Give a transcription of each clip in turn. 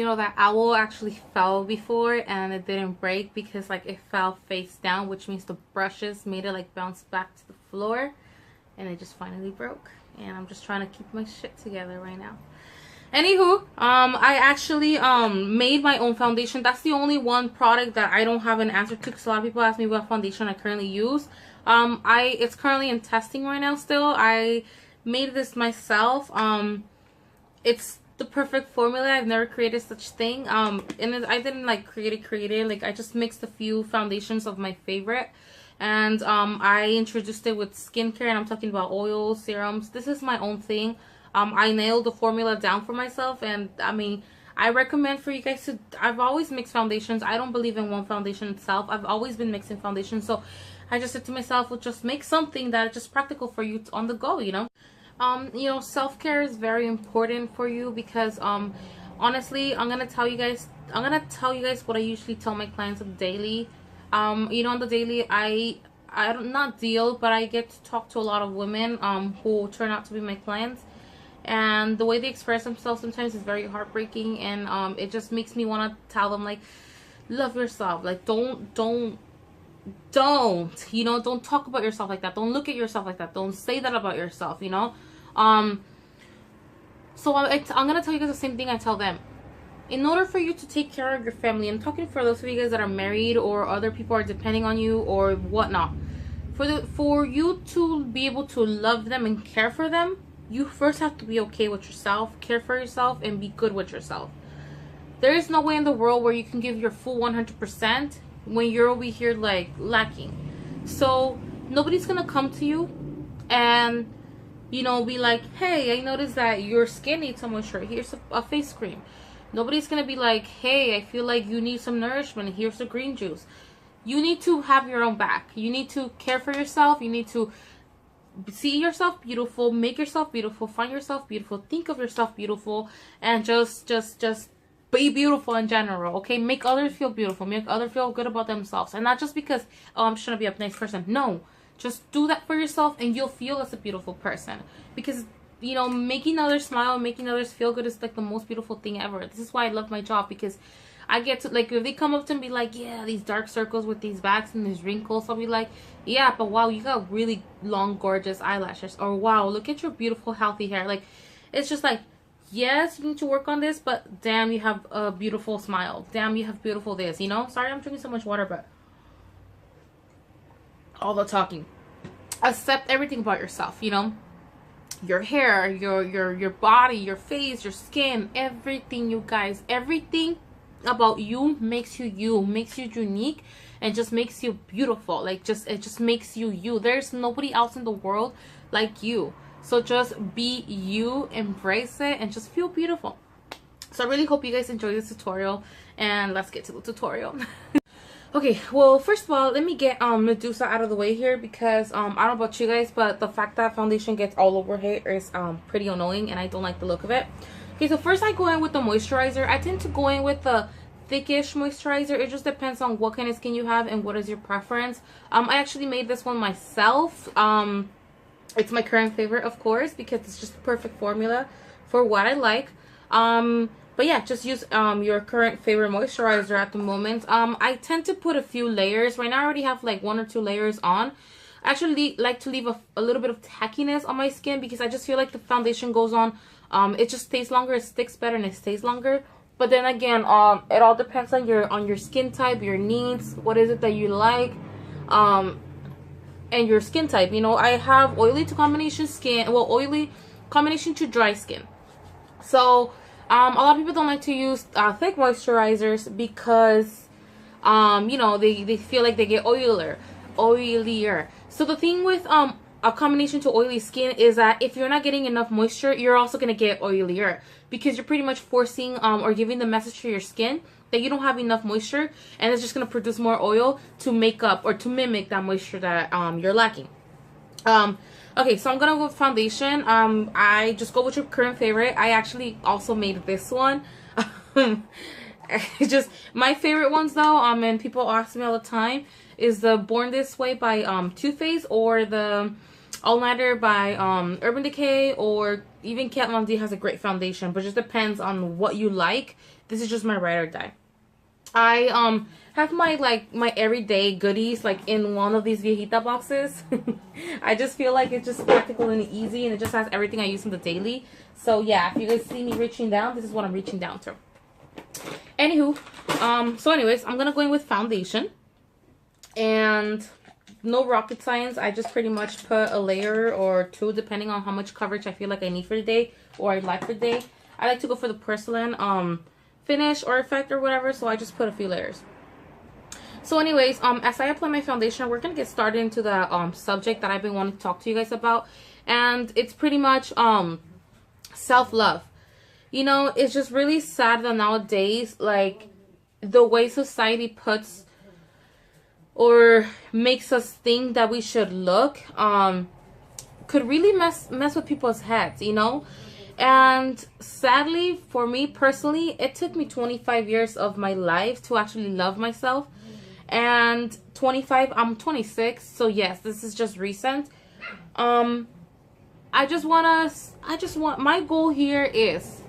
know that owl actually fell before and it didn't break because like it fell face down, which means the brushes made it like bounce back to the floor, and it just finally broke. And I'm just trying to keep my shit together right now. Anywho, I actually made my own foundation. That's the only one product that I don't have an answer to, because a lot of people ask me what foundation I currently use. It's currently in testing right now still. I made this myself. It's the perfect formula. I've never created such thing. And I didn't like create it. Like I just mixed a few foundations of my favorite. And I introduced it with skincare, and I'm talking about oils, serums. This is my own thing. I nailed the formula down for myself, and I mean, I recommend for you guys to, I've always mixed foundations. I don't believe in one foundation itself. I've always been mixing foundations, so I just said to myself, well, just make something that is just practical for you on the go, you know. Self-care is very important for you because honestly, I'm gonna tell you guys what I usually tell my clients on the daily. On the daily, I don't, not deal, but I get to talk to a lot of women who turn out to be my clients. And the way they express themselves sometimes is very heartbreaking, and it just makes me want to tell them, like, love yourself. Like, don't talk about yourself like that. Don't look at yourself like that. Don't say that about yourself, you know. So I'm gonna tell you guys the same thing I tell them. In order for you to take care of your family, I'm talking for those of you guys that are married or other people are depending on you or whatnot, for you to be able to love them and care for them, you first have to be okay with yourself, care for yourself, and be good with yourself. There is no way in the world where you can give your full 100% when you're over here like lacking. So nobody's gonna come to you and be like, hey, I noticed that your skin needs some moisture, here's a face cream. Nobody's gonna be like, hey, I feel like you need some nourishment, here's the green juice. You need to have your own back. You need to care for yourself. You need to see yourself beautiful, make yourself beautiful, find yourself beautiful, think of yourself beautiful, and just be beautiful in general. Okay, make others feel beautiful, make others feel good about themselves, and not just because, oh, I'm trying to be a nice person. No, just do that for yourself, and you'll feel as a beautiful person. Because making others smile, making others feel good is like the most beautiful thing ever. This is why I love my job, because I get to, like, if they come up to me and be like, yeah, these dark circles with these bags and these wrinkles, I'll be like, yeah, but wow, you got really long, gorgeous eyelashes. Or wow, look at your beautiful, healthy hair. Like, it's just like, yes, you need to work on this, but damn, you have a beautiful smile. Damn, you have beautiful this, you know? Sorry, I'm drinking so much water, but all the talking. Accept everything about yourself, you know? Your hair, your body, your face, your skin, everything, you guys. Everything about you makes you makes you unique, and just makes you beautiful. Like, it just makes you you. There's nobody else in the world like you. So just be you, embrace it, and just feel beautiful. So I really hope you guys enjoy this tutorial, and let's get to the tutorial. Okay, well, first of all, let me get Medusa out of the way here, because I don't know about you guys, but the fact that foundation gets all over here is pretty annoying, and I don't like the look of it. Okay, so first I go in with the moisturizer. I tend to go in with the thickish moisturizer. It just depends on what kind of skin you have and what is your preference. I actually made this one myself. It's my current favorite, of course, because it's just the perfect formula for what I like. But yeah, just use your current favorite moisturizer at the moment. I tend to put a few layers. Right now I already have like 1 or 2 layers on. I actually like to leave a little bit of tackiness on my skin, because I just feel like the foundation goes on. It just stays longer, it sticks better, and it stays longer. But then again, it all depends on your skin type, your needs, what is it that you like, and your skin type. You know, I have oily to combination skin, well, oily combination to dry skin. So a lot of people don't like to use thick moisturizers because they feel like they get oilier. So the thing with a combination to oily skin is that if you're not getting enough moisture, you're also going to get oilier, because you're pretty much forcing or giving the message to your skin that you don't have enough moisture, and it's just going to produce more oil to make up or to mimic that moisture that you're lacking. Okay, so I'm gonna go with foundation. I just go with your current favorite. I actually also made this one. Just my favorite ones though, and people ask me all the time, is the Born This Way by Too Faced, or the All Nighter by Urban Decay, or even Kat Von D has a great foundation, but it just depends on what you like This is just my ride or die. I have my my everyday goodies like in one of these viejita boxes. I just feel like it's just practical and easy, and it just has everything I use in the daily. So yeah, if you guys see me reaching down, this is what I'm reaching down to. Anywho, so anyways, I'm gonna go in with foundation, and no rocket science. I just pretty much put a layer or two depending on how much coverage I feel like I need for the day or I like for the day. I like to go for the porcelain finish or effect or whatever, so I just put a few layers. So anyways, as I apply my foundation, we're gonna get started into the subject that I've been wanting to talk to you guys about, and it's pretty much self-love. You know, it's just really sad that nowadays, like, the way society puts or makes us think that we should look could really mess with people's heads, you know. And sadly, for me personally, it took me 25 years of my life to actually love myself. And 25, I'm 26, so yes, this is just recent. I just want, my goal here is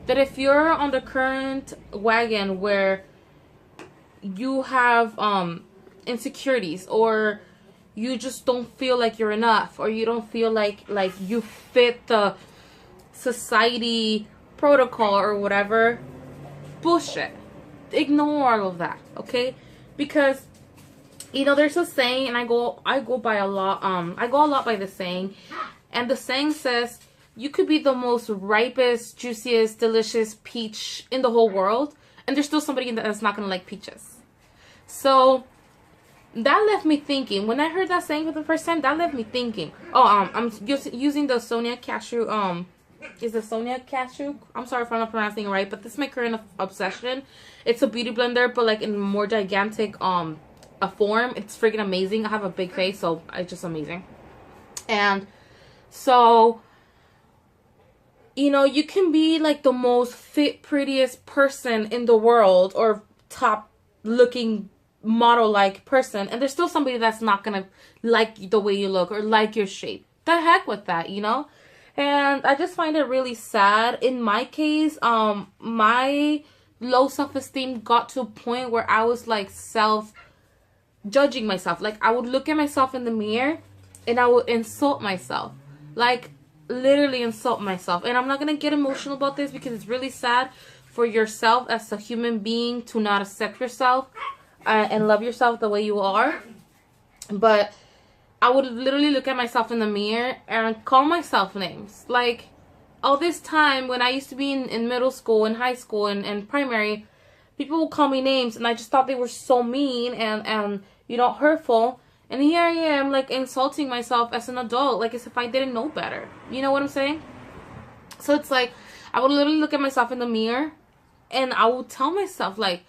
that if you're on the current wagon where you have insecurities, or you just don't feel like you're enough, or you don't feel like you fit the society protocol or whatever, bullshit. Ignore all of that, okay? Because, you know, there's a saying, and I go by a lot, I go a lot by the saying, and the saying says, you could be the most ripest, juiciest, delicious peach in the whole world, and there's still somebody that's not gonna like peaches. So that left me thinking. When I heard that saying for the first time, that left me thinking. Oh, I'm using the Sonia Cashew. Is the Sonia Cashew? I'm sorry if I'm not pronouncing it right, but this is my current obsession. It's a beauty blender, but like in more gigantic a form. It's freaking amazing. I have a big face, so it's just amazing. And so, you know, you can be like the most fit, prettiest person in the world, or top looking model-like person, and there's still somebody that's not gonna like the way you look or like your shape. The heck with that, you know? And I just find it really sad. In my case, my low self-esteem got to a point where I was like judging myself. Like, I would look at myself in the mirror and I would insult myself. Like, literally insult myself. And I'm not gonna get emotional about this because it's really sad for yourself as a human being to not accept yourself and love yourself the way you are. But I would literally look at myself in the mirror and call myself names. Like, all this time when I used to be in middle school and high school and primary, people would call me names, and I just thought they were so mean and you know, hurtful. And here I am, like, insulting myself as an adult, like as if I didn't know better. You know what I'm saying? So it's like, I would literally look at myself in the mirror and I would tell myself, like,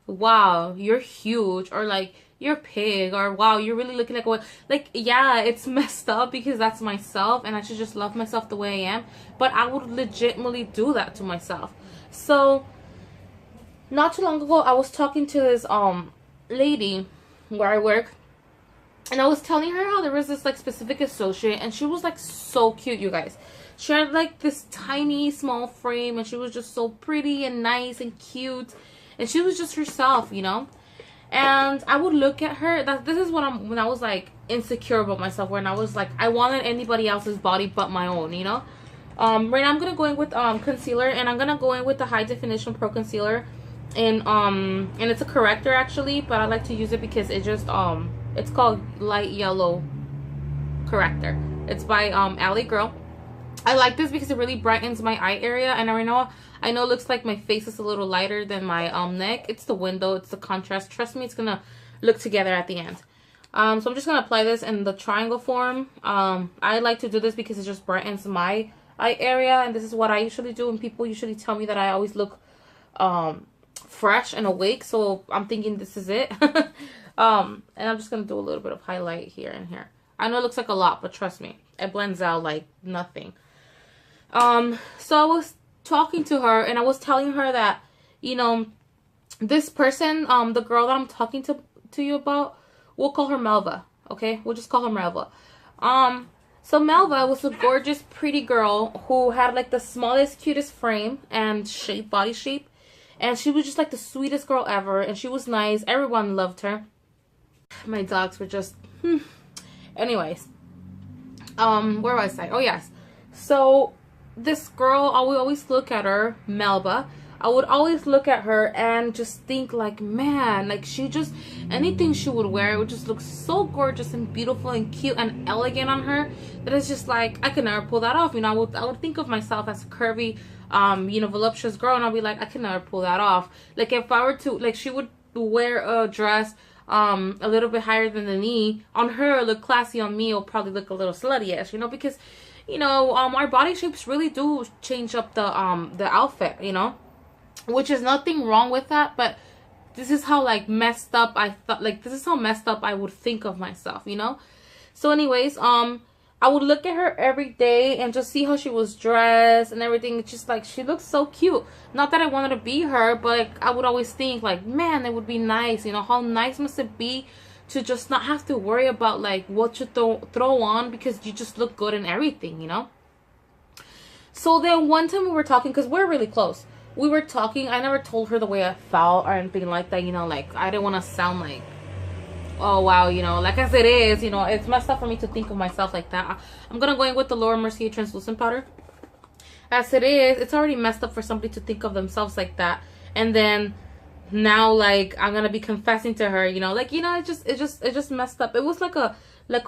wow, you're huge, or like, you're pig, or wow, you're really looking like what. Like, yeah, it's messed up because that's myself and I should just love myself the way I am, but I would legitimately do that to myself. So not too long ago, I was talking to this lady where I work, and I was telling her how there was this like specific associate, and she was like so cute, you guys. She had like this tiny small frame, and she was just so pretty and nice and cute, and she was just herself, you know. And I would look at her. This is when I was like insecure about myself, when I was like, I wanted anybody else's body but my own, you know. Right now I'm gonna go in with concealer, and I'm gonna go in with the High Definition Pro Concealer, and it's a corrector actually, but I like to use it because it just it's called Light Yellow Corrector. It's by Alley Girl. I like this because it really brightens my eye area, and I know it looks like my face is a little lighter than my neck. It's the window, it's the contrast. Trust me, it's gonna look together at the end. So I'm just gonna apply this in the triangle form. I like to do this because it just brightens my eye area, and this is what I usually do, and people usually tell me that I always look fresh and awake, so I'm thinking this is it. And I'm just gonna do a little bit of highlight here and here. I know it looks like a lot, but trust me, it blends out like nothing. So I was talking to her, and I was telling her that, you know, this person, the girl that I'm talking to you about, we'll call her Melva, okay? We'll just call her Melva. So Melva was a gorgeous, pretty girl who had like the smallest, cutest frame and body shape, And she was just like the sweetest girl ever. And she was nice. Everyone loved her. My dogs were just... Anyways. Where was I? Oh, yes. So, this girl, I would always look at her, Melba. I would always look at her and just think like, man, like she just, anything she would wear, it would just look so gorgeous and beautiful and cute and elegant on her that it's just like, I could never pull that off. You know, I would think of myself as a curvy, you know, voluptuous girl, and I'll be like, I can never pull that off. Like if I were to, like she would wear a dress a little bit higher than the knee. On her, it look classy. On me, it'll probably look a little slutty-ish, you know, because, you know, our body shapes really do change up the outfit, you know. Which is nothing wrong with that, but this is how like messed up I thought, like this is how messed up I would think of myself, you know. So anyways, I would look at her every day and just see how she was dressed and everything. It's just like she looks so cute. Not that I wanted to be her, but like, I would always think like, man, it would be nice, you know. How nice must it be to just not have to worry about like what you throw on, because you just look good in everything, you know. So then one time we were talking, because we're really close. We were talking. I never told her the way I felt or anything like that, you know, like I didn't want to sound like, oh wow, you know, like as it is, you know, it's messed up for me to think of myself like that. I'm gonna go in with the Laura Mercier translucent powder. As it is, it's already messed up for somebody to think of themselves like that, and then now like I'm gonna be confessing to her, you know, like, you know, it just messed up. It was like a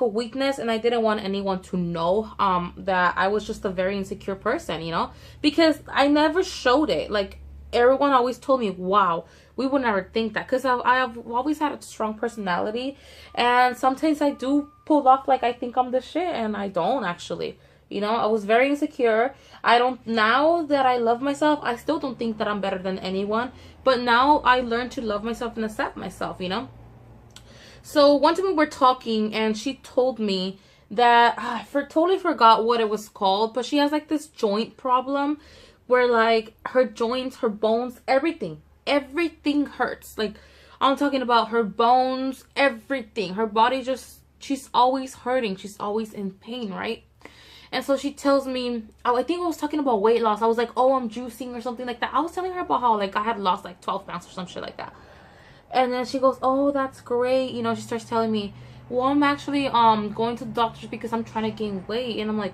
weakness, and I didn't want anyone to know that I was just a very insecure person, you know, because I never showed it. Like everyone always told me, wow, we would never think that, because I've always had a strong personality, and sometimes I do pull off like I think I'm the shit, and I don't actually, you know. I was very insecure. I don't, now that I love myself, I still don't think that I'm better than anyone, but now I learned to love myself and accept myself, you know. So one time we were talking, and she told me that I totally forgot what it was called, but she has like this joint problem where like her joints, her bones, everything hurts. Like I'm talking about her bones, everything. Her body just, she's always hurting. She's always in pain, right? And so she tells me, I think I was talking about weight loss. I was like, oh, I'm juicing or something like that. I was telling her about how like I had lost like 12 pounds or some shit like that. And then she goes, oh, that's great. You know, she starts telling me, well, I'm actually going to the doctors because I'm trying to gain weight. And I'm like,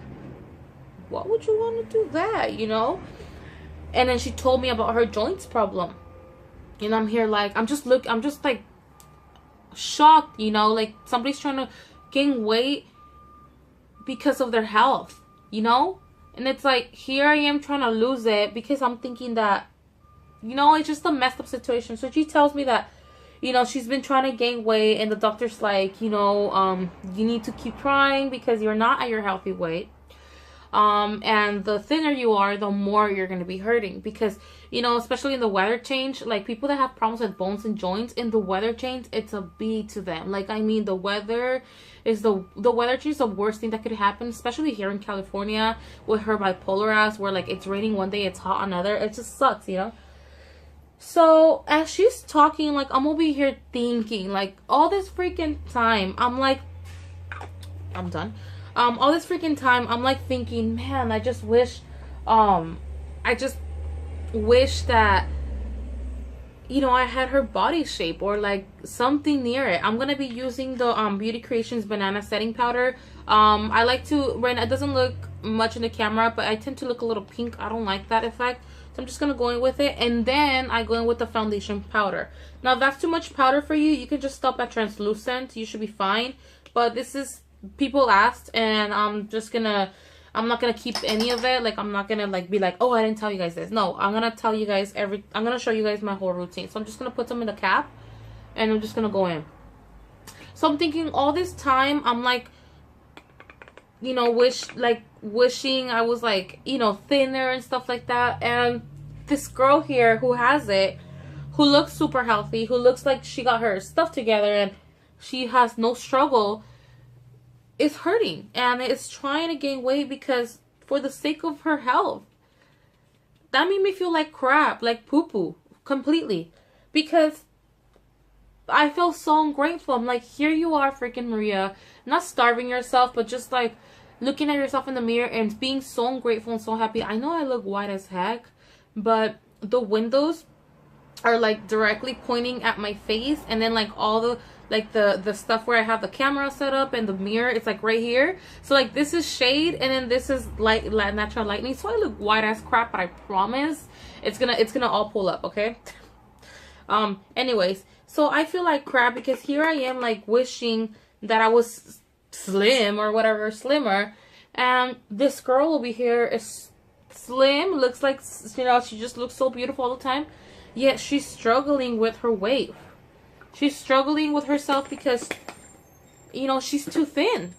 what would you want to do that, you know? And then she told me about her joints problem. And I'm here like, I'm just like shocked, you know? Like somebody's trying to gain weight because of their health, you know? And it's like, here I am trying to lose it because I'm thinking that, you know, it's just a messed up situation. So she tells me that, you know, she's been trying to gain weight, and the doctor's like, you know, you need to keep trying because you're not at your healthy weight. And the thinner you are, the more you're going to be hurting, because, you know, especially in the weather change, like people that have problems with bones and joints in the weather change, it's a beat to them. Like, I mean, the weather is the weather change is the worst thing that could happen, especially here in California with her bipolar ass, where like it's raining one day, it's hot another. It just sucks, you know. So as she's talking, like I'm over here thinking, like all this freaking time, I'm like, I'm done. All this freaking time, I'm like thinking, man, I just wish that, you know, I had her body shape or like something near it. I'm gonna be using the Beauty Creations banana setting powder. I like to, right now, it doesn't look much in the camera, but I tend to look a little pink. I don't like that effect. So I'm just going to go in with it, and then I go in with the foundation powder. Now, if that's too much powder for you, you can just stop at translucent. You should be fine. But this is, people asked, and I'm not going to keep any of it. Like, I'm not going to, like, be like, oh, I didn't tell you guys this. No, I'm going to tell you guys I'm going to show you guys my whole routine. So I'm just going to put them in the cap, and I'm just going to go in. So I'm thinking all this time, I'm like, you know, wishing I was like, you know, thinner and stuff like that. And this girl here who has it, who looks super healthy, who looks like she got her stuff together and she has no struggle, is hurting and is trying to gain weight because for the sake of her health. That made me feel like crap, like poo-poo, completely. Because I feel so ungrateful. I'm like, here you are, freaking Maria, not starving yourself, but just like looking at yourself in the mirror and being so ungrateful and so happy. I know I look white as heck, but the windows are like directly pointing at my face, and then like all the like the stuff where I have the camera set up and the mirror, it's like right here. So like this is shade, and then this is light, natural lighting. So I look white as crap, but I promise it's gonna all pull up, okay? Anyways, so I feel like crap because here I am like wishing that I was slim or whatever, slimmer, and this girl over here is slim, looks like, you know, she just looks so beautiful all the time, yet she's struggling with her weight. She's struggling with herself because, you know, she's too thin.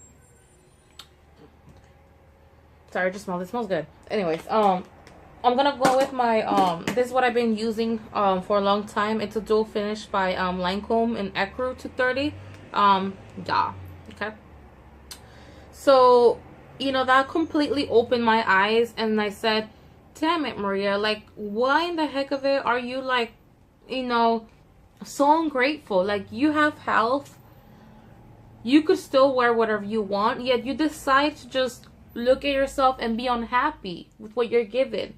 Sorry, I just smelled it. It smells good. Anyways, I'm gonna go with my this is what I've been using for a long time. It's a dual finish by Lancome and Ecru 230. Yeah, okay. So, you know, that completely opened my eyes, and I said, damn it, Maria, like, why in the heck of it are you, like, you know, so ungrateful? Like, you have health, you could still wear whatever you want, yet you decide to just look at yourself and be unhappy with what you're given.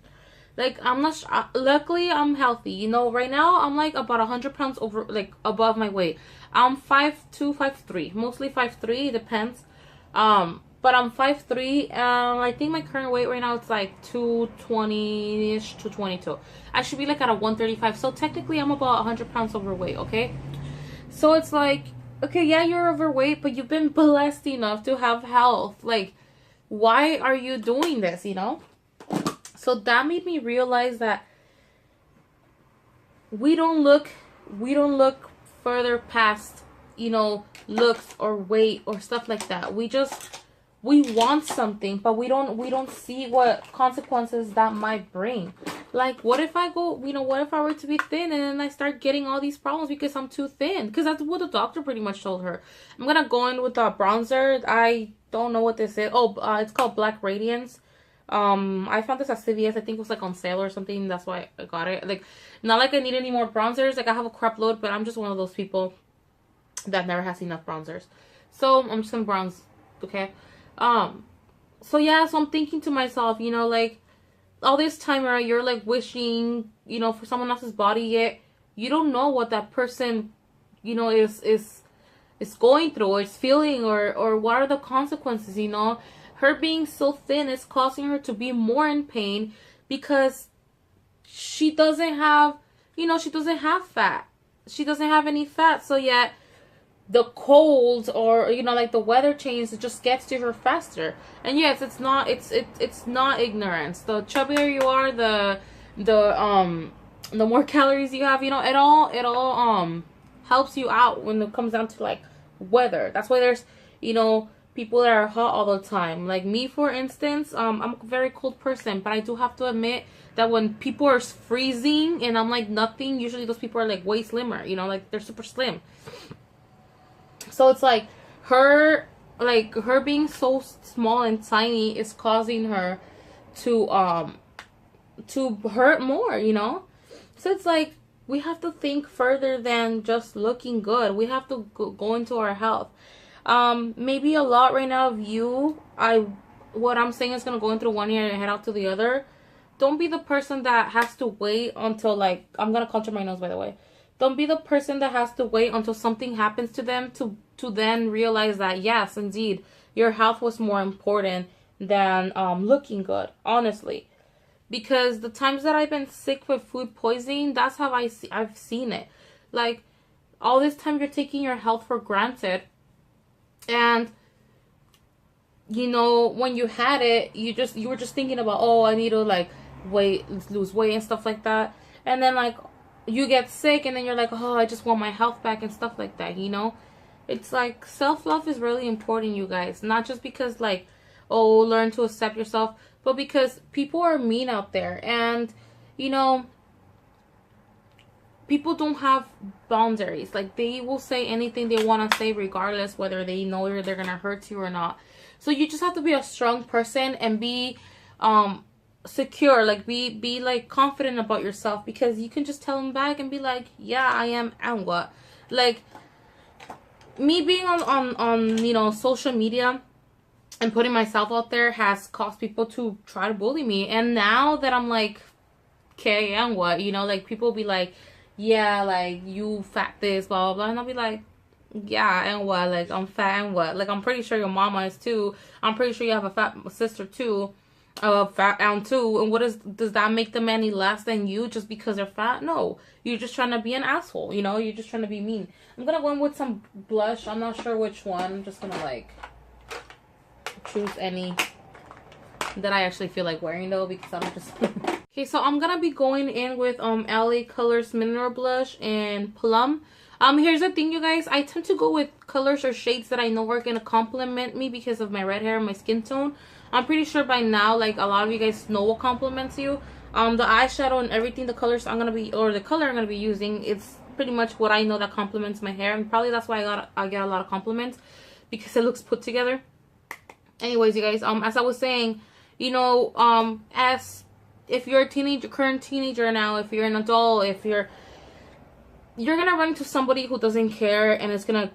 Like, I'm not luckily I'm healthy, you know. Right now I'm like about 100 pounds over, like, above my weight. I'm 5'2", 5'3", mostly 5'3", depends. But I'm 5'3". I think my current weight right now it's like 220-ish, 222. I should be like at a 135. So technically I'm about 100 pounds overweight, okay? So it's like, okay, yeah, you're overweight, but you've been blessed enough to have health. Like, why are you doing this, you know? So that made me realize that we don't look further past, you know, looks or weight or stuff like that. We want something, but we don't see what consequences that might bring. Like, what if I go, you know, what if I were to be thin and then I start getting all these problems because I'm too thin? Because that's what the doctor pretty much told her. I'm gonna go in with a bronzer. I don't know what this is. Oh, it's called Black Radiance. I found this at CVS. I think it was like on sale or something. That's why I got it. Like, not like I need any more bronzers. Like, I have a crap load, but I'm just one of those people that never has enough bronzers. So I'm just gonna bronze, okay? So yeah, so I'm thinking to myself, you know, like, all this time around, you're like wishing, you know, for someone else's body, yet you don't know what that person, you know, is going through or is feeling, or what are the consequences, you know. Her being so thin is causing her to be more in pain because she doesn't have, you know, she doesn't have fat. She doesn't have any fat, so yet the cold or, you know, like the weather change, it just gets to her faster. And yes, it's not ignorance. The chubbier you are, the more calories you have, you know, it all helps you out when it comes down to like weather. That's why there's, you know, people that are hot all the time. Like me, for instance, I'm a very cold person, but I do have to admit that when people are freezing and I'm like nothing, usually those people are like way slimmer, you know, like they're super slim. So it's like her being so small and tiny is causing her to hurt more, you know. So it's like we have to think further than just looking good. We have to go into our health. Maybe a lot right now of you, what I'm saying is gonna go in through one ear and head out to the other. Don't be the person that has to wait until, like, I'm gonna contour my nose, by the way. Don't be the person that has to wait until something happens to them to then realize that, yes, indeed, your health was more important than looking good, honestly. Because the times that I've been sick with food poisoning, that's how I've seen it. Like, all this time you're taking your health for granted. And, you know, when you had it, you were just thinking about, oh, I need to, like, lose weight and stuff like that. And then, like, you get sick and then you're like, oh, I just want my health back and stuff like that, you know. It's like, self-love is really important, you guys. Not just because, like, oh, learn to accept yourself, but because people are mean out there. And, you know, people don't have boundaries. Like, they will say anything they want to say regardless whether they know they're gonna hurt you or not. So you just have to be a strong person and be secure. Like, be like confident about yourself, because you can just tell them back and be like, yeah, I am, and what. Like, me being on you know, social media and putting myself out there has caused people to try to bully me. And now that I'm like, okay, and what, you know, like, people be like, yeah, like, you fat this, blah, blah, blah. And I'll be like, yeah, and what? Like, I'm fat and what? Like, I'm pretty sure your mama is too. I'm pretty sure you have a fat sister too. Fat aunt too. And does that make them any less than you just because they're fat? No. You're just trying to be an asshole, you know? You're just trying to be mean. I'm gonna go in with some blush. I'm not sure which one. I'm just gonna, like, choose any that I actually feel like wearing, though, because I'm just... Okay, so I'm gonna be going in with LA Colors Mineral Blush and Plum. Here's the thing, you guys. I tend to go with colors or shades that I know are gonna complement me because of my red hair and my skin tone. I'm pretty sure by now, like, a lot of you guys know what complements you. The eyeshadow and everything, the colors I'm gonna be, or the color I'm gonna be using, it's pretty much what I know that complements my hair, and probably that's why I get a lot of compliments, because it looks put together. Anyways, you guys, as I was saying, you know, as if you're a teenager, current teenager now, if you're an adult, if you're gonna run into somebody who doesn't care and is gonna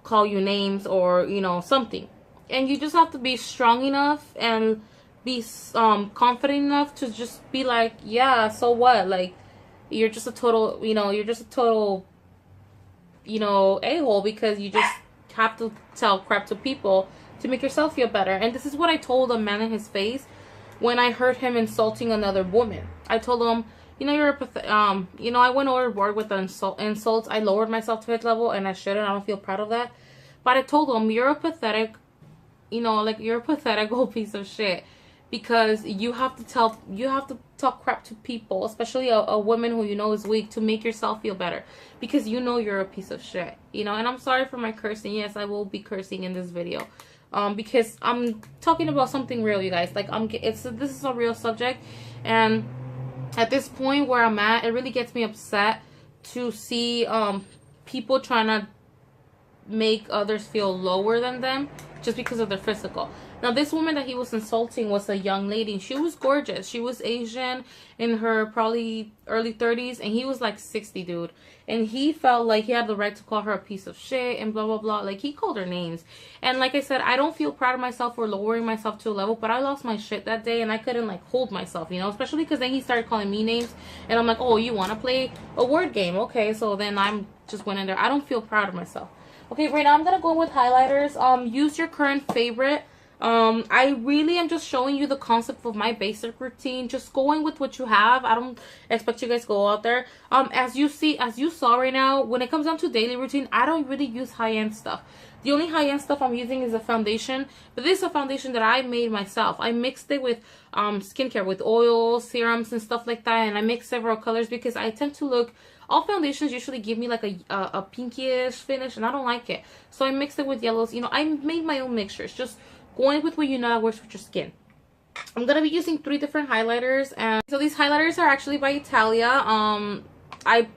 call you names or, you know, something, and you just have to be strong enough and be confident enough to just be like, yeah, so what? Like, you're just a total, you know, a-hole, because you just have to tell crap to people to make yourself feel better. And this is what I told a man in his face when I heard him insulting another woman. I told him, you know, I went overboard with the insults. I lowered myself to his level, and I shouldn't. I don't feel proud of that. But I told him, you're a pathetic, you know, like, you're a pathetic old piece of shit, because you have to talk crap to people, especially a woman who you know is weak, to make yourself feel better, because you know you're a piece of shit, you know. And I'm sorry for my cursing. Yes, I will be cursing in this video. Because I'm talking about something real, you guys. Like, this is a real subject, and at this point where I'm at, it really gets me upset to see people trying to make others feel lower than them just because of their physical. Now, this woman that he was insulting was a young lady. She was gorgeous. She was Asian, in her probably early 30s, and he was like 60, dude. And he felt like he had the right to call her a piece of shit and blah, blah, blah. Like, he called her names. And like I said, I don't feel proud of myself for lowering myself to a level, but I lost my shit that day, and I couldn't, like, hold myself, you know, especially because then he started calling me names, and I'm like, oh, you want to play a word game? Okay, so then I'm just went in there. I don't feel proud of myself. Okay, right now I'm gonna go with highlighters. Use your current favorite. I really am just showing you the concept of my basic routine, just going with what you have. I don't expect you guys to go out there. As you saw right now, when it comes down to daily routine, I don't really use high-end stuff. The only high-end stuff I'm using is a foundation, but this is a foundation that I made myself. I mixed it with skincare, with oils, serums, and stuff like that, and I mixed several colors because I tend to look... All foundations usually give me like a pinkish finish, and I don't like it. So I mixed it with yellows. You know, I made my own mixtures, just going with what you know that works with your skin. I'm gonna be using 3 different highlighters, and so these highlighters are actually by Italia. I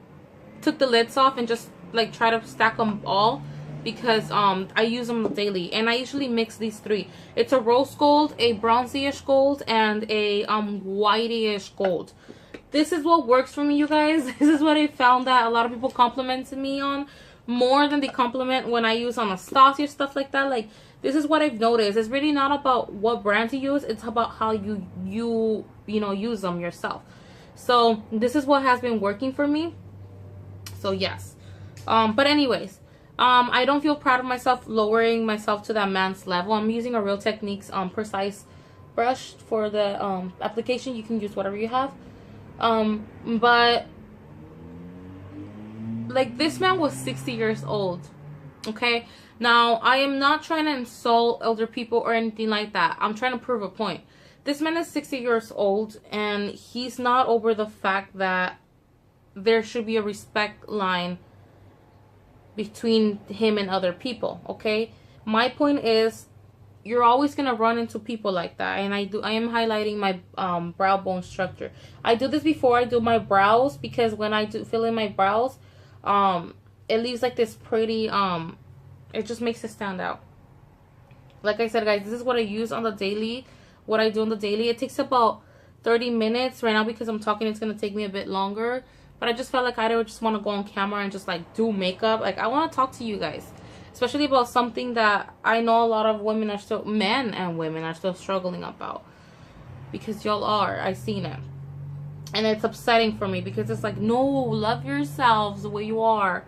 took the lids off and just like try to stack them all because I use them daily, and I usually mix these 3. It's a rose gold, a bronzy-ish gold, and a whitey-ish gold. This is what works for me, you guys. This is what I found that a lot of people compliment me on more than they compliment when I use Anastasia, stuff like that. Like, this is what I've noticed. It's really not about what brand to use. It's about how you know, use them yourself. So this is what has been working for me. So yes. But anyways, I don't feel proud of myself lowering myself to that man's level. I'm using a Real Techniques precise brush for the application. You can use whatever you have. But like, this man was 60 years old. Okay, now I am not trying to insult elder people or anything like that. I'm trying to prove a point. This man is 60 years old, and he's not over the fact that there should be a respect line between him and other people. Okay, my point is, you're always gonna run into people like that, and I am highlighting my brow bone structure. I do this before I do my brows, because when I do fill in my brows, it leaves like this pretty it just makes it stand out. Like I said, guys, this is what I use on the daily, what I do on the daily. It takes about 30 minutes right now. Because I'm talking, it's gonna take me a bit longer, but I just felt like I don't just want to go on camera and just like do makeup. Like, I want to talk to you guys, especially about something that I know a lot of women are still, men and women are still struggling about, because y'all are. I've seen it. And it's upsetting for me because it's like, no, love yourselves the way you are.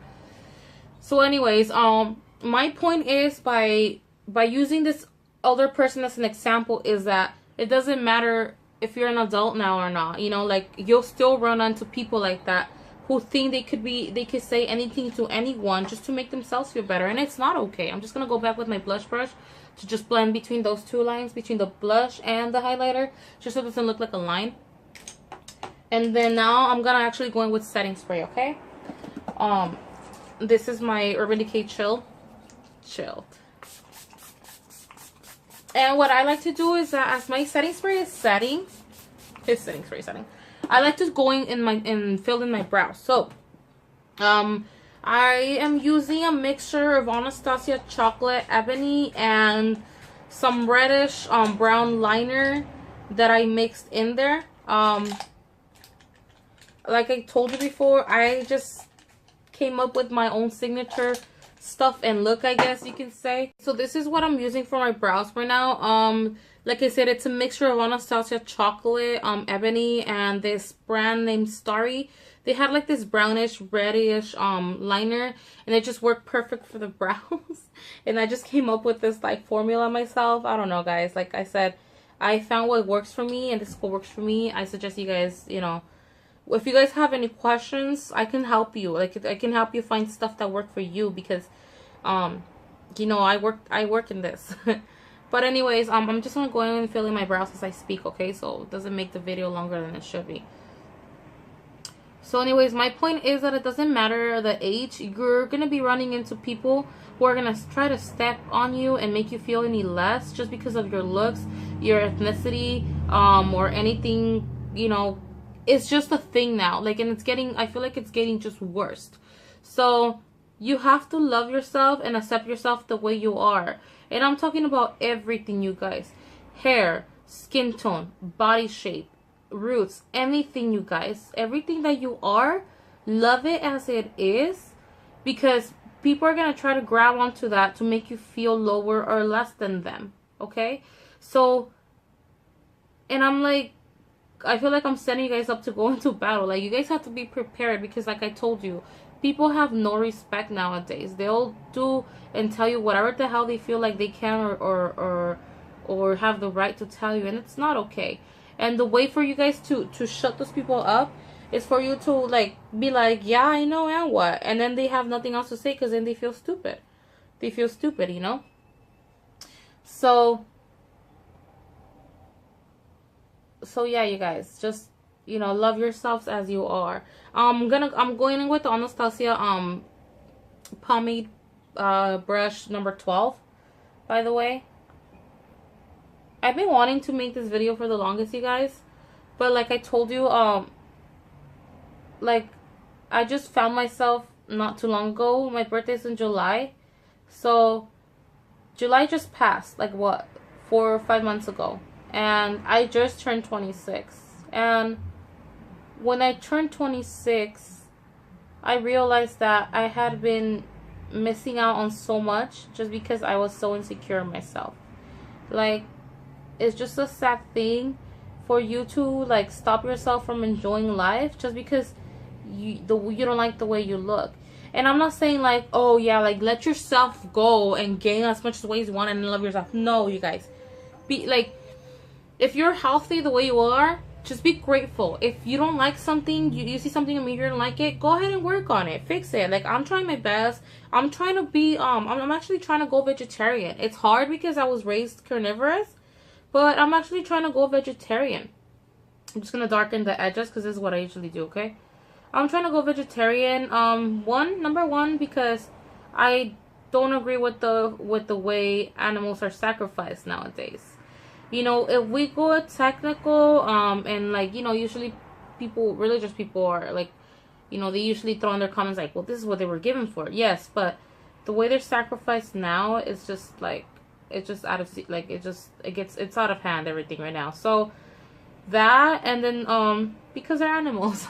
So anyways, my point is, by using this older person as an example, is that it doesn't matter if you're an adult now or not. You know, like, you'll still run into people like that who think they could say anything to anyone just to make themselves feel better, and it's not okay. I'm just gonna go back with my blush brush to just blend between those two lines, between the blush and the highlighter, just so it doesn't look like a line. And then now I'm gonna actually go in with setting spray, okay? This is my Urban Decay Chill. And what I like to do is that as my setting spray is setting, I like to go in and fill in my brows. So, I am using a mixture of Anastasia Chocolate Ebony and some reddish brown liner that I mixed in there. Like I told you before, I just came up with my own signature stuff and look, I guess you can say. So this is what I'm using for my brows right now. Like I said, it's a mixture of Anastasia Chocolate, Ebony, and this brand named Starry. They had like this brownish, reddish liner, and it just worked perfect for the brows. And I just came up with this like formula myself. I don't know, guys. Like I said, I found what works for me, and this is what works for me. I suggest you guys, you know, if you guys have any questions, I can help you. Like, I can help you find stuff that work for you, because you know, I work in this. But anyways, I'm just gonna go in and fill in my brows as I speak, okay? So it doesn't make the video longer than it should be. So anyways, my point is that it doesn't matter the age. You're gonna be running into people who are gonna try to step on you and make you feel any less just because of your looks, your ethnicity, or anything, you know. It's just a thing now, like, and it's getting, I feel like it's getting just worse. So you have to love yourself and accept yourself the way you are. And I'm talking about everything, you guys. Hair, skin tone, body shape, roots, anything, you guys. Everything that you are, love it as it is, because people are going to try to grab onto that to make you feel lower or less than them, okay? So, and I'm like, I feel like I'm setting you guys up to go into battle. Like, you guys have to be prepared, because like I told you, people have no respect nowadays. They'll do and tell you whatever the hell they feel like they can or have the right to tell you, and it's not okay. And the way for you guys to shut those people up is for you to like be like, yeah, I know, and what? And then they have nothing else to say, because then they feel stupid. They feel stupid, you know? So yeah, you guys, just, you know, love yourselves as you are. I'm going in with the Anastasia pomade brush number 12, by the way. I've been wanting to make this video for the longest, you guys, but like I told you, like, I just found myself not too long ago. My birthday's in July, so July just passed, like, what, 4 or 5 months ago. And I just turned 26. And when I turned 26, I realized that I had been missing out on so much just because I was so insecure in myself. Like, it's just a sad thing for you to like stop yourself from enjoying life just because you don't like the way you look. And I'm not saying like, oh yeah, like let yourself go and gain as much weight as you want and love yourself. No, you guys. Be like, if you're healthy the way you are, just be grateful. If you don't like something, you see something in me, you don't like it, go ahead and work on it. Fix it. Like, I'm trying my best. I'm trying to be, I'm actually trying to go vegetarian. It's hard because I was raised carnivorous, but I'm actually trying to go vegetarian. I'm just going to darken the edges because this is what I usually do, okay? I'm trying to go vegetarian. Number one, because I don't agree with the way animals are sacrificed nowadays. You know, if we go technical, and like, you know, usually people, religious people are like, you know, they usually throw in their comments like, well, this is what they were given for. Yes, but the way they're sacrificed now is just like, it's just out of, like, it's out of hand, everything right now. So that, and then, because they're animals.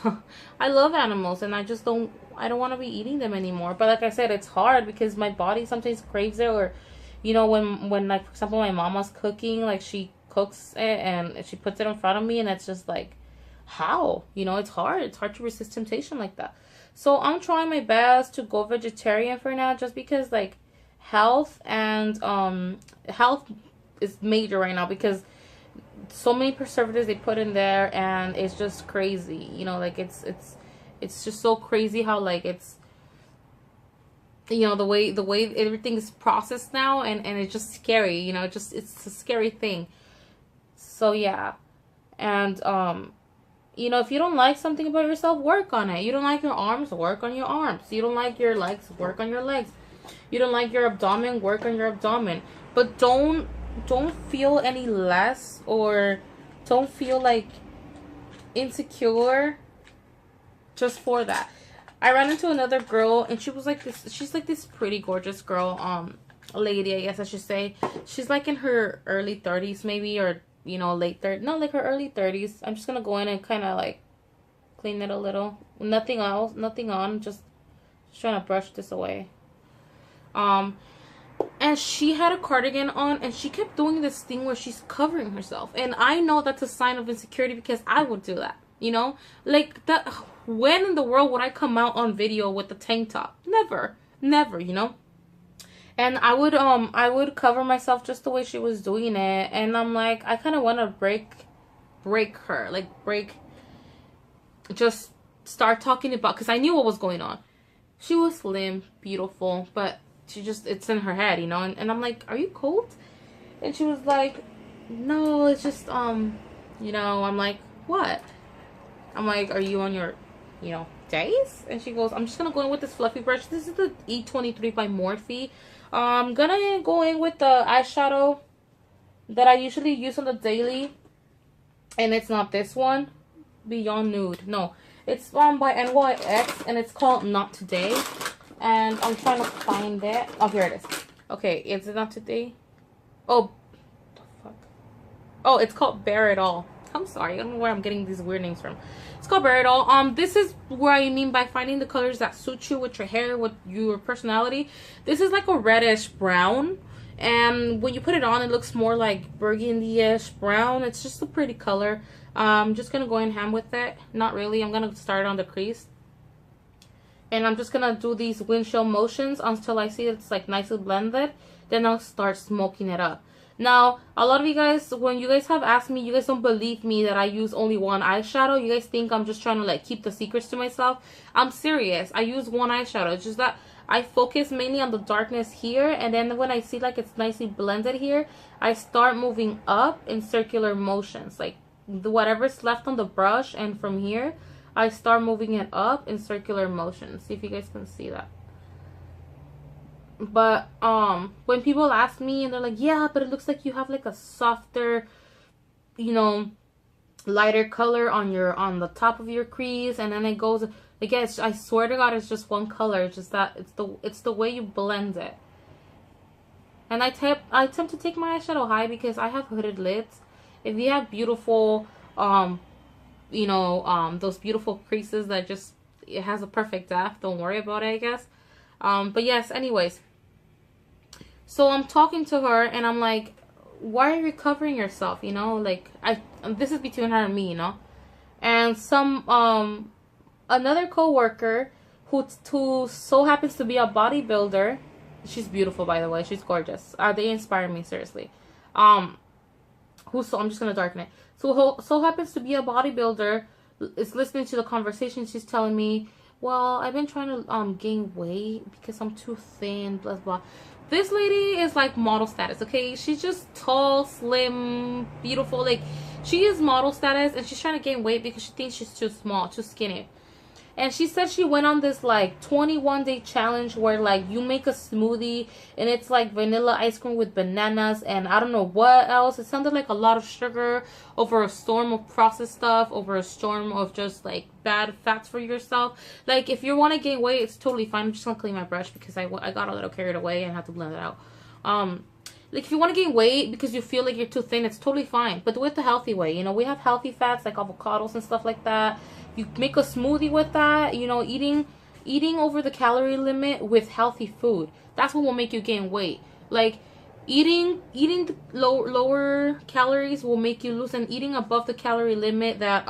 I love animals, and I don't want to be eating them anymore. But like I said, it's hard because my body sometimes craves it, or, you know, when like, for example, my mama's cooking, like, she cooks it and she puts it in front of me, and it's just like, how? You know, it's hard. It's hard to resist temptation like that. So I'm trying my best to go vegetarian for now, just because like health and health is major right now, because so many preservatives they put in there, and it's just crazy. You know, like it's just so crazy how like it's, you know, the way everything is processed now, and it's just scary. You know, it's a scary thing. So yeah. And you know, if you don't like something about yourself, work on it. You don't like your arms, work on your arms. You don't like your legs, work on your legs. You don't like your abdomen, work on your abdomen. But don't feel any less, or don't feel like insecure just for that. I ran into another girl, and she was like this, she's like this pretty gorgeous girl, lady, I guess I should say. She's like in her early 30s maybe, or you know, late 30s, no, like her early 30s. I'm just gonna go in and kind of like clean it a little. Nothing else, nothing on, just trying to brush this away. And she had a cardigan on, and she kept doing this thing where she's covering herself. And I know that's a sign of insecurity, because I would do that, you know? Like, that, when in the world would I come out on video with the tank top? Never. Never, you know? And I would cover myself just the way she was doing it. And I'm like, I kind of want to break her. Like, just start talking about, because I knew what was going on. She was slim, beautiful, but she just, it's in her head, you know? And I'm like, are you cold? And she was like, no, it's just, you know, I'm like, what? I'm like, are you on your, you know, days? And she goes, I'm just gonna go in with this fluffy brush. This is the E23 by Morphe. I'm gonna go in with the eyeshadow that I usually use on the daily. And it's not this one. Beyond Nude. No. It's by NYX, and it's called Not Today. And I'm trying to find it. Oh, here it is. Okay, is it Not Today? Oh, the fuck. Oh, it's called Bare It All. I'm sorry, I don't know where I'm getting these weird names from. It's called Bare It All. This is where I mean by finding the colors that suit you with your hair, with your personality. This is like a reddish brown. And when you put it on, it looks more like burgundy-ish brown. It's just a pretty color. I'm just going to go in ham with it. Not really. I'm going to start on the crease. And I'm just going to do these windshield motions until I see it's like nicely blended. Then I'll start smoking it up. Now, a lot of you guys, when you guys have asked me, you guys don't believe me that I use only one eyeshadow. You guys think I'm just trying to like keep the secrets to myself. I'm serious. I use one eyeshadow. It's just that I focus mainly on the darkness here. And then when I see like it's nicely blended here, I start moving up in circular motions. Like whatever's left on the brush, and from here I start moving it up in circular motions. See if you guys can see that. But when people ask me and they're like, yeah, but it looks like you have like a softer, you know, lighter color on the top of your crease, and then it goes, I guess, I swear to God, it's just one color. It's just that it's the way you blend it. And I attempt to take my eyeshadow high because I have hooded lids. If you have beautiful, you know, those beautiful creases that just, it has a perfect depth, don't worry about it, I guess. But yes, anyways. So I'm talking to her and I'm like, why are you covering yourself? You know, like, this is between her and me, you know. And another coworker who so happens to be a bodybuilder. She's beautiful, by the way. She's gorgeous. They inspire me, seriously. I'm just gonna darken it. So happens to be a bodybuilder is listening to the conversation. She's telling me, well, I've been trying to gain weight because I'm too thin, blah blah. This lady is like model status, okay? She's just tall, slim, beautiful. Like, she is model status, and she's trying to gain weight because she thinks she's too small, too skinny. And she said she went on this like 21-day challenge where like you make a smoothie and it's like vanilla ice cream with bananas and I don't know what else. It sounded like a lot of sugar over a storm of processed stuff, over a storm of just like bad fats for yourself. Like, if you want to gain weight, it's totally fine. I'm just gonna clean my brush because I got a little carried away and had to blend it out. Like, if you want to gain weight because you feel like you're too thin, it's totally fine. But do it the healthy way. You know, we have healthy fats like avocados and stuff like that. You make a smoothie with that. You know, eating over the calorie limit with healthy food. That's what will make you gain weight. Like, eating lower calories will make you lose, and eating above the calorie limit that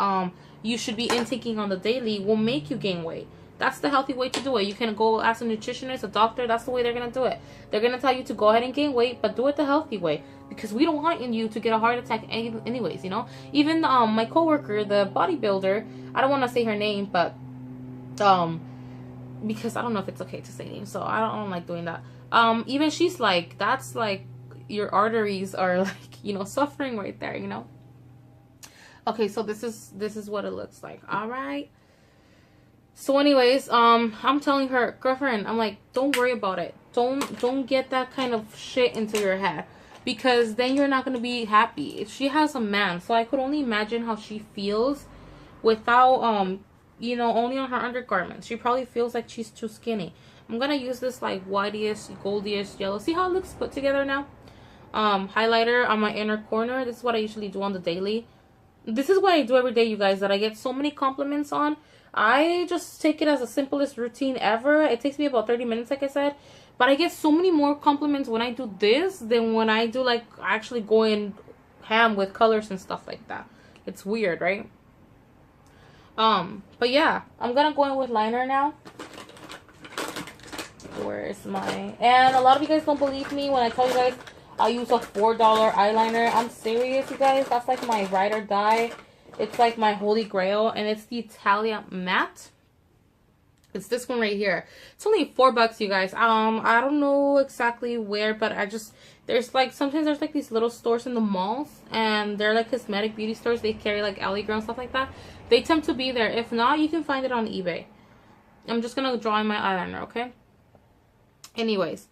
you should be intaking on the daily will make you gain weight. That's the healthy way to do it. You can go ask a nutritionist, a doctor. That's the way they're going to do it. They're going to tell you to go ahead and gain weight, but do it the healthy way. Because we don't want you to get a heart attack anyways, you know? Even my coworker, the bodybuilder, I don't want to say her name, but because I don't know if it's okay to say names, so I don't like doing that. Even she's like, that's like, your arteries are like, you know, suffering right there, you know? Okay, so this is what it looks like. All right. So anyways, I'm telling her, girlfriend, I'm like, don't worry about it. Don't get that kind of shit into your head, because then you're not going to be happy. If she has a man, so I could only imagine how she feels without, you know, only on her undergarments. She probably feels like she's too skinny. I'm going to use this like whiteish, goldish yellow. See how it looks put together now? Highlighter on my inner corner. This is what I usually do on the daily. This is what I do every day, you guys, that I get so many compliments on. I just take it as the simplest routine ever. It takes me about 30 minutes, like I said. But I get so many more compliments when I do this than when I do, like, actually going ham with colors and stuff like that. It's weird, right? But yeah, I'm gonna go in with liner now. Where's my... And a lot of you guys don't believe me when I tell you guys I use a $4 eyeliner. I'm serious, you guys. That's like my ride or die. It's like my holy grail, and it's the Italia Matte. It's this one right here. It's only $4, you guys. I don't know exactly where, but there's like, sometimes there's like these little stores in the malls, and they're like cosmetic beauty stores. They carry like Alley Girl and stuff like that. They tend to be there. If not, you can find it on eBay. I'm just gonna draw in my eyeliner, okay? Anyways,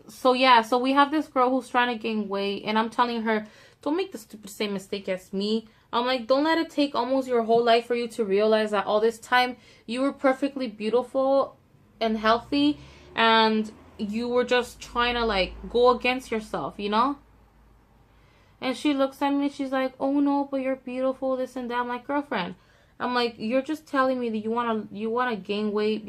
so yeah, so we have this girl who's trying to gain weight, and I'm telling her, don't make the stupid same mistake as me. I'm like, don't let it take almost your whole life for you to realize that all this time you were perfectly beautiful and healthy, and you were just trying to like go against yourself, you know? And she looks at me, she's like, oh no, but you're beautiful, this and that. I'm like, girlfriend, I'm like, you're just telling me that you wanna gain weight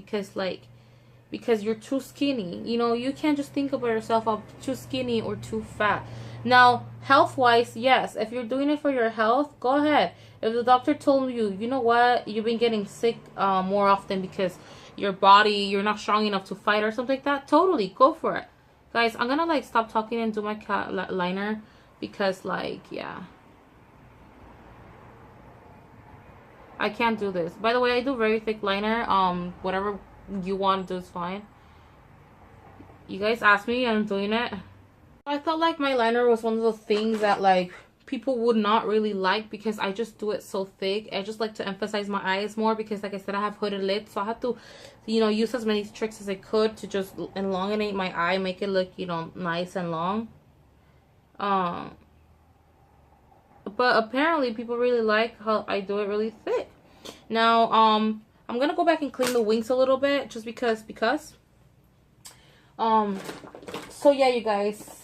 because you're too skinny. You know, you can't just think about yourself of too skinny or too fat. Now, health-wise, yes, if you're doing it for your health, go ahead. If the doctor told you, you know what, you've been getting sick more often because your body, you're not strong enough to fight or something like that, totally, go for it. Guys, I'm gonna, like, stop talking and do my liner because, like, yeah. I can't do this. By the way, I do very thick liner. Whatever you want to do is fine. You guys asked me, I'm doing it. I felt like my liner was one of those things that like people would not really like because I just do it so thick. I just like to emphasize my eyes more because, like I said, I have hooded lids, so I have to, you know, use as many tricks as I could to just elongate my eye, make it look, you know, nice and long. But apparently people really like how I do it really thick. Now, I'm gonna go back and clean the wings a little bit just because. So yeah, you guys.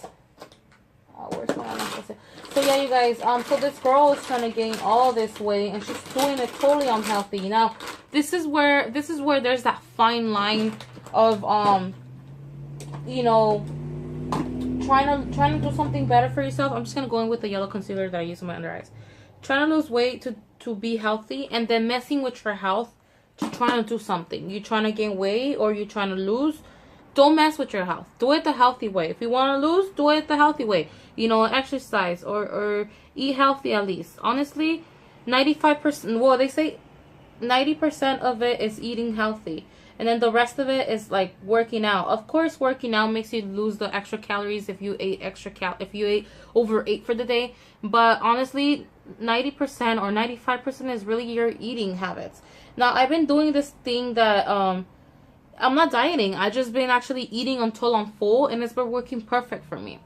Where's my eyeliner? So yeah, you guys. So this girl is trying to gain all this weight, and she's doing it totally unhealthy. Now, this is where there's that fine line of you know, trying to do something better for yourself. I'm just gonna go in with the yellow concealer that I use on my under eyes. Trying to lose weight to be healthy, and then messing with your health to trying to do something. You trying to gain weight or you trying to lose. Don't mess with your health. Do it the healthy way. If you want to lose, do it the healthy way. You know, exercise or eat healthy at least. Honestly, 95%, well, they say 90% of it is eating healthy. And then the rest of it is like working out. Of course, working out makes you lose the extra calories if you ate if you ate over 8 for the day. But honestly, 90% or 95% is really your eating habits. Now, I've been doing this thing that I'm not dieting. I just been actually eating until I'm full, and it's been working perfect for me.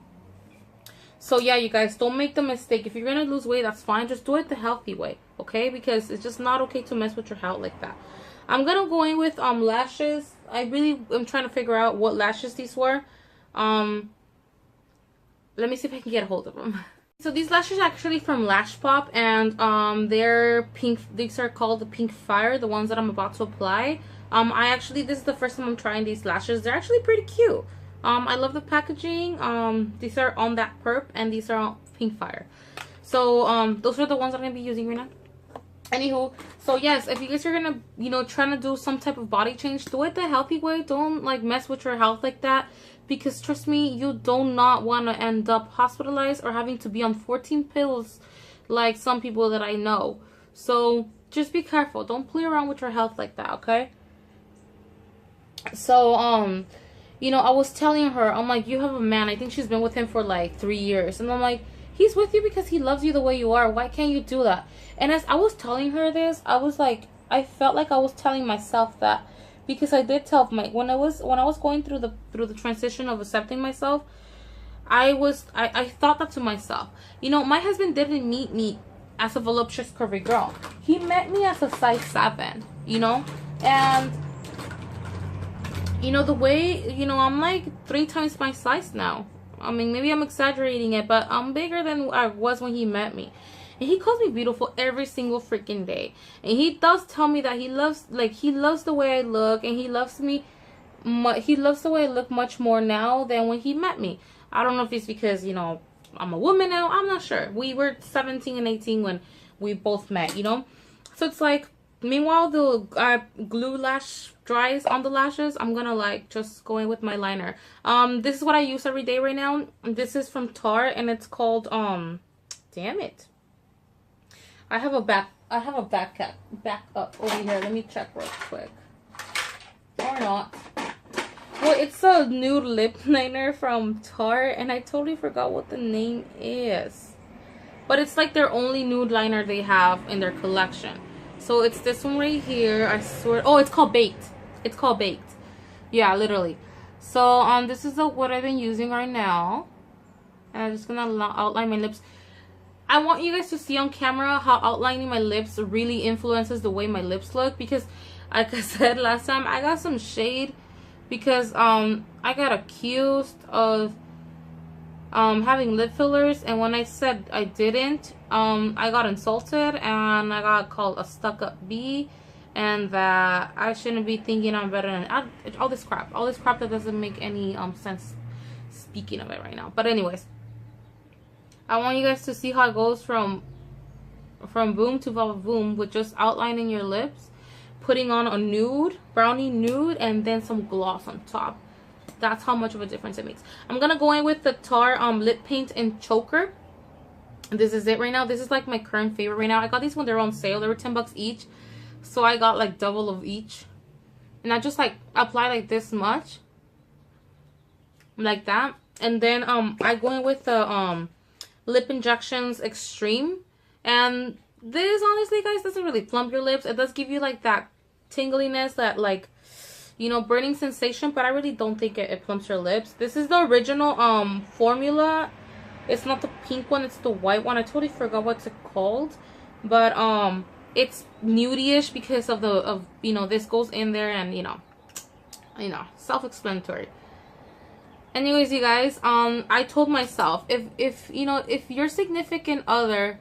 So yeah, you guys, don't make the mistake. If you're gonna lose weight, that's fine. Just do it the healthy way, okay? Because it's just not okay to mess with your health like that. I'm gonna go in with lashes. I really am trying to figure out what lashes these were. Let me see if I can get a hold of them. So these lashes are actually from Lash Pop, and they're pink. These are called the Pink Fire, the ones that I'm about to apply. This is the first time I'm trying these lashes. They're actually pretty cute. I love the packaging. These are on that perp, and these are on Pink Fire. So those are the ones I'm gonna be using right now. Anywho, so yes, if you guys are gonna, you know, trying to do some type of body change, do it the healthy way. Don't like mess with your health like that, because trust me, you do not want to end up hospitalized or having to be on 14 pills like some people that I know. So just be careful. Don't play around with your health like that, okay? So you know, I was telling her, I'm like, you have a man. I think she's been with him for like 3 years, and I'm like, he's with you because he loves you the way you are. Why can't you do that? And as I was telling her this, I was like, I felt like I was telling myself that, because I did tell my when I was going through the transition of accepting myself, I thought that to myself. You know, my husband didn't meet me as a voluptuous curvy girl. He met me as a size 7, you know? And you know, the way, you know, I'm like 3 times my size now. I mean, maybe I'm exaggerating it, but I'm bigger than I was when he met me. And he calls me beautiful every single freaking day. And he does tell me that he loves the way I look, and he loves me. He loves the way I look much more now than when he met me. I don't know if it's because, you know, I'm a woman now. I'm not sure. We were 17 and 18 when we both met, you know? So it's like, meanwhile, the glue lash dries on the lashes, I'm gonna like just go in with my liner. This is what I use every day right now. This is from Tarte, and it's called damn it, I have a back up over here. Let me check real quick. Or not. Well, it's a nude lip liner from Tarte, and I totally forgot what the name is, but it's like their only nude liner they have in their collection. So it's this one right here. I swear. Oh, it's called Baked. It's called Baked. Yeah, literally. So this is what I've been using right now. And I'm just gonna outline my lips. I want you guys to see on camera how outlining my lips really influences the way my lips look, because like I said last time, I got some shade because I got accused of having lip fillers, and when I said I didn't, I got insulted, and I got called a stuck-up bee, and that I shouldn't be thinking I'm better than all this crap that doesn't make any sense speaking of it right now. But anyways, I want you guys to see how it goes from boom to boom with just outlining your lips, putting on a nude, brownie nude, and then some gloss on top. That's how much of a difference it makes. I'm gonna go in with the Tarte lip paint and choker. This is it right now. This is like my current favorite right now. I got these when they were on sale. They were 10 bucks each, so I got like double of each. And I just like apply like this much, like that. And then I go in with the Lip Injections Extreme, and this honestly, guys, doesn't really plump your lips. It does give you like that tingliness, that like, you know, burning sensation, but I really don't think it plumps your lips. This is the original formula. It's not the pink one, it's the white one. I totally forgot what's it called, but it's nudie-ish because of you know, this goes in there, and you know, self-explanatory. Anyways, you guys, I told myself, if you know, if your significant other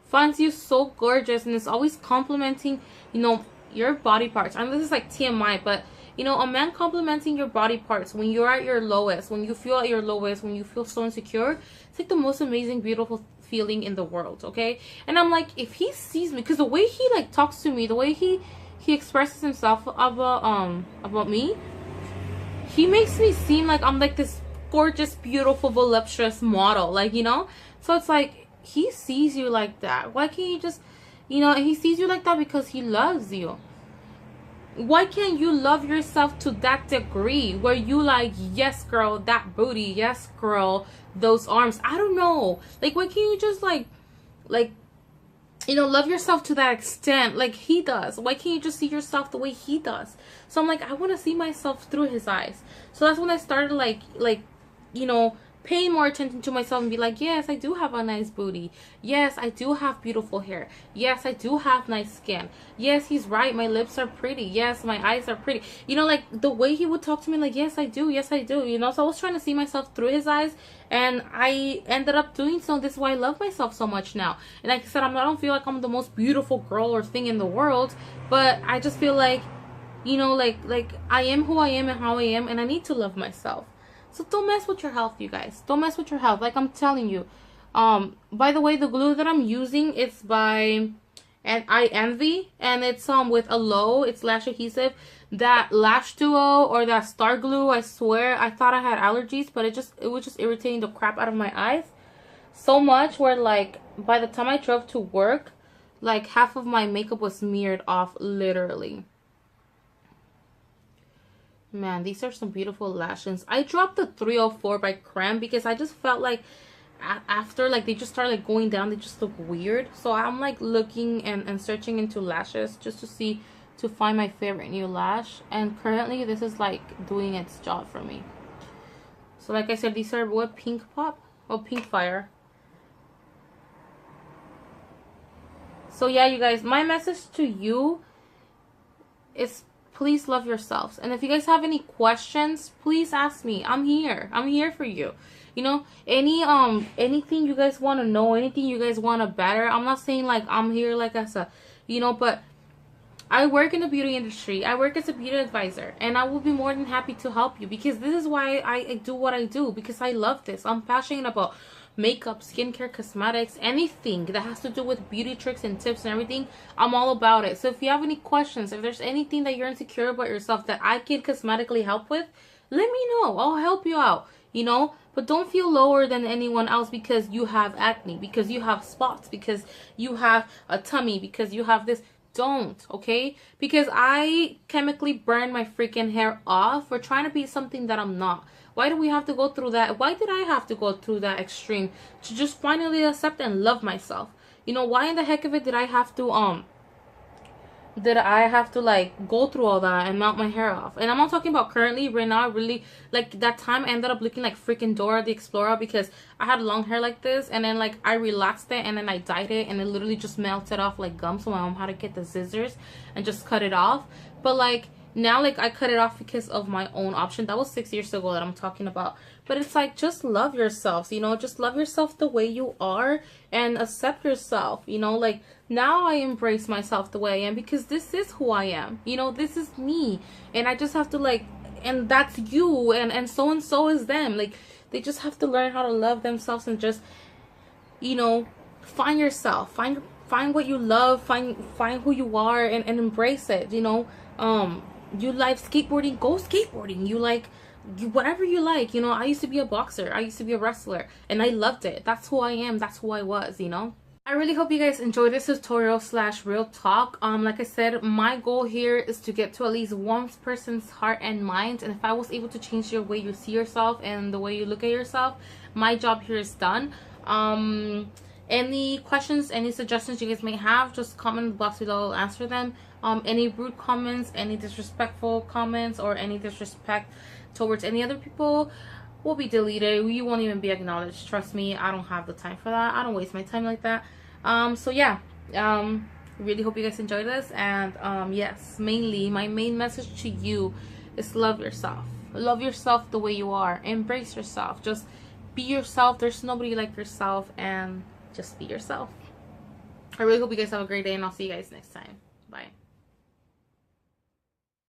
finds you so gorgeous and is always complimenting, you know, your body parts, and this is like TMI, but you know, a man complimenting your body parts when you're at your lowest, when you feel at your lowest, when you feel so insecure, it's like the most amazing, beautiful feeling in the world, okay? And I'm like, if he sees me, because the way he like talks to me, the way he expresses himself about me, he makes me seem like I'm like this gorgeous, beautiful, voluptuous model, like, you know? So it's like, he sees you like that. Why can't you just, you know, he sees you like that because he loves you. Why can't you love yourself to that degree where you like, yes girl, that booty, yes girl, those arms? I don't know, like, why can't you just like you know, love yourself to that extent like he does? Why can't you just see yourself the way he does? So I'm like, I want to see myself through his eyes. So that's when I started like you know, paying more attention to myself and be like, yes, I do have a nice booty. Yes, I do have beautiful hair. Yes, I do have nice skin. Yes, he's right, my lips are pretty. Yes, my eyes are pretty. You know, like the way he would talk to me, like, yes, I do. Yes, I do. You know, so I was trying to see myself through his eyes, and I ended up doing so. This is why I love myself so much now. And like I said, I don't feel like I'm the most beautiful girl or thing in the world, but I just feel like, you know, like I am who I am and how I am, and I need to love myself. So don't mess with your health, you guys. Don't mess with your health. Like I'm telling you. By the way, the glue that I'm using is by and I Envy, and it's with Aloe. It's lash adhesive. That Lash Duo or that Star Glue, I swear I thought I had allergies, but it was just irritating the crap out of my eyes so much where like by the time I drove to work, like half of my makeup was smeared off, literally. Man, these are some beautiful lashes. I dropped the 304 by Grwm because I just felt like after like they just started like going down, they just look weird. So I'm like looking and searching into lashes just to find my favorite new lash, and currently this is like doing its job for me. So like I said, these are what, Pink Pop? Oh, Pink Fire. So yeah, you guys, my message to you is please love yourselves. And if you guys have any questions, please ask me. I'm here. I'm here for you. You know, anything you guys want to know, anything you guys want to better. I'm not saying like I'm here like as a, you know, but I work in the beauty industry. I work as a beauty advisor, and I will be more than happy to help you, because this is why I do what I do, because I love this. I'm passionate about makeup, skincare, cosmetics, anything that has to do with beauty tricks and tips and everything. I'm all about it. So if you have any questions, if there's anything that you're insecure about yourself that I can cosmetically help with, let me know. I'll help you out, you know. But don't feel lower than anyone else because you have acne, because you have spots, because you have a tummy, because you have this. Don't, okay? Because I chemically burn my freaking hair off for trying to be something that I'm not. Why do we have to go through that? Why did I have to go through that extreme to just finally accept and love myself? You know, why in the heck of it did I have to like go through all that and melt my hair off? And I'm not talking about currently. Right now, I really like that time I ended up looking like freaking Dora the Explorer because I had long hair like this, and then like I relaxed it and then I dyed it, and it literally just melted off like gum. So my mom had to get the scissors and just cut it off. But like now, like I cut it off because of my own option. That was 6 years ago that I'm talking about. But it's like, just love yourselves, you know, just love yourself the way you are and accept yourself, you know. Like now I embrace myself the way I am because this is who I am, you know, this is me, and I just have to like, and that's you, and so is them. Like they just have to learn how to love themselves and just, you know, find yourself, find what you love, find who you are, and embrace it, you know. You like skateboarding, go skateboarding. You like whatever you like, you know. I used to be a boxer, I used to be a wrestler, and I loved it. That's who I am, that's who I was, you know. I really hope you guys enjoyed this tutorial / real talk. Like I said, my goal here is to get to at least one person's heart and mind, and if I was able to change the way you see yourself and the way you look at yourself, my job here is done. Any questions, any suggestions you guys may have, just comment in the box below, I'll answer them. Any rude comments, any disrespectful comments, or any disrespect towards any other people will be deleted. You won't even be acknowledged. Trust me, I don't have the time for that. I don't waste my time like that. So yeah, really hope you guys enjoyed this, and yes, mainly my main message to you is love yourself. Love yourself the way you are. Embrace yourself. Just be yourself. There's nobody like yourself, and just be yourself. I really hope you guys have a great day, and I'll see you guys next time. Bye.